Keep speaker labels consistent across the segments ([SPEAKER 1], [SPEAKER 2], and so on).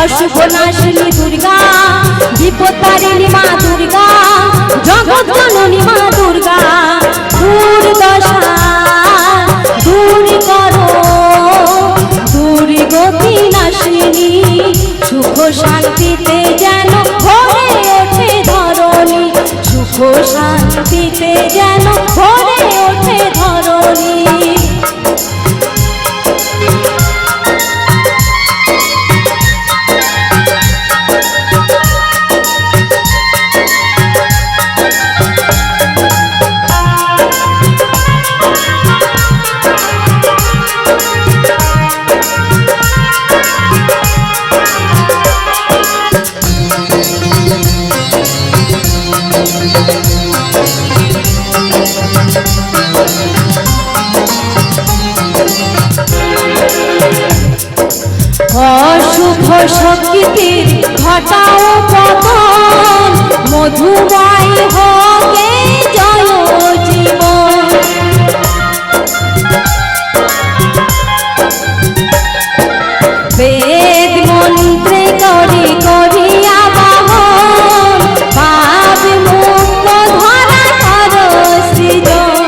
[SPEAKER 1] অশুভ নাশিনী দুর্গা, বিপত্তারিণী মা দুর্গা, জগৎ জননী মা দুর্গা, দুর্দশা দূর করো, দুর্গতি নাশিনী, সুখ শান্তিতে যেন ভরে ওঠে ধরণী, সুখ শান্তিতে যেন ভরে ওঠে ধরণী। অশুভ শক্তির ঘটাও পতন, মধুময় হোকে জয় জীবন। বেদ মন্ত্রে করি করিয়া বাহন, পাপ মুক্ত ধরা করো সৃজন।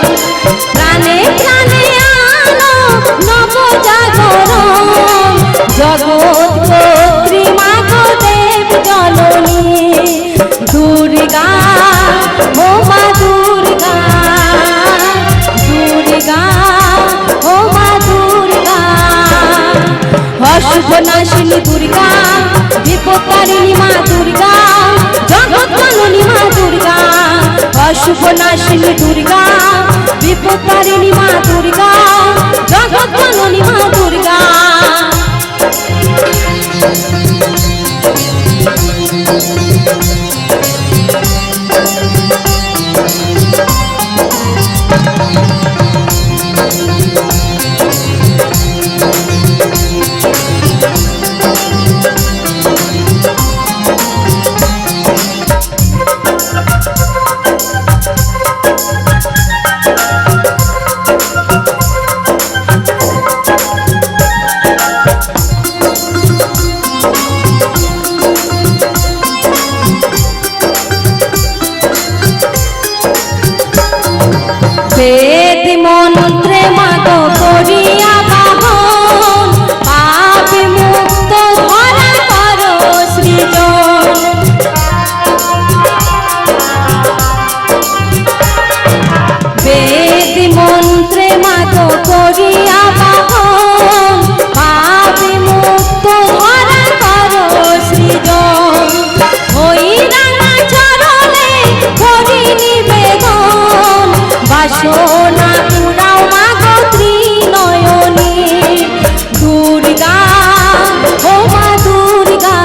[SPEAKER 1] প্রাণে প্রাণে আনো নব জাগরণ, জগৎ কর্ত্রী মাগো দেব জননী, দুর্গা ও মা দুর্গা, দুর্গা ও মা দুর্গা। অশুভ নাশিনী দুর্গা, বিপত্তারিণী মা দুর্গা, জগৎ জননী মা দুর্গা। অশুভ নাশিনী দুর্গা, বিপত্তারিণী মা দুর্গা, জগৎ জননী মা দুর্গা। বেদ মন্ত্রে মাগো করিয়া বাহন, পাপ মুক্ত ধরা করো সৃজন। বেদ মন্ত্রে মাগো করিয়া বাহন, পাপ মুক্ত ধরা করো সৃজন। ওই রাঙা চরণে করি নিবেদন, বাসনা পুরাও মাগো ত্রিনয়নী, দুর্গা ও মা দুর্গা,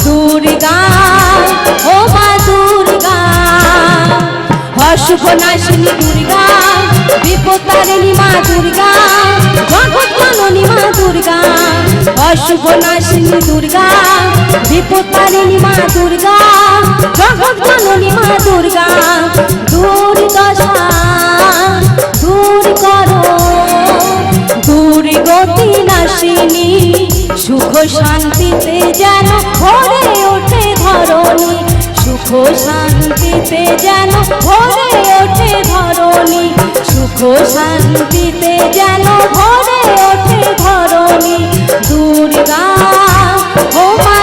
[SPEAKER 1] দুর্গা ও মা দুর্গা। অশুভ নাশিনী দুর্গা, বিপত্তারিণী মা দুর্গা, জগৎ জননী মা দুর্গা। অশুভ নাশিনী দুর্গা, বিপত্তারিণী মা দুর্গা, জগৎ জননী মা দুর্গা। দুর্দশা দূর করো, দুর্গতি নাশিনী, সুখ শান্তিতে যেন ভরে ওঠে ধরণী, সুখ শান্তিতে যেন ভরে ওঠে ধরণী, সুখ শান্তিতে যেন ভরে ওঠে ধরণী। দুর্গা ও মা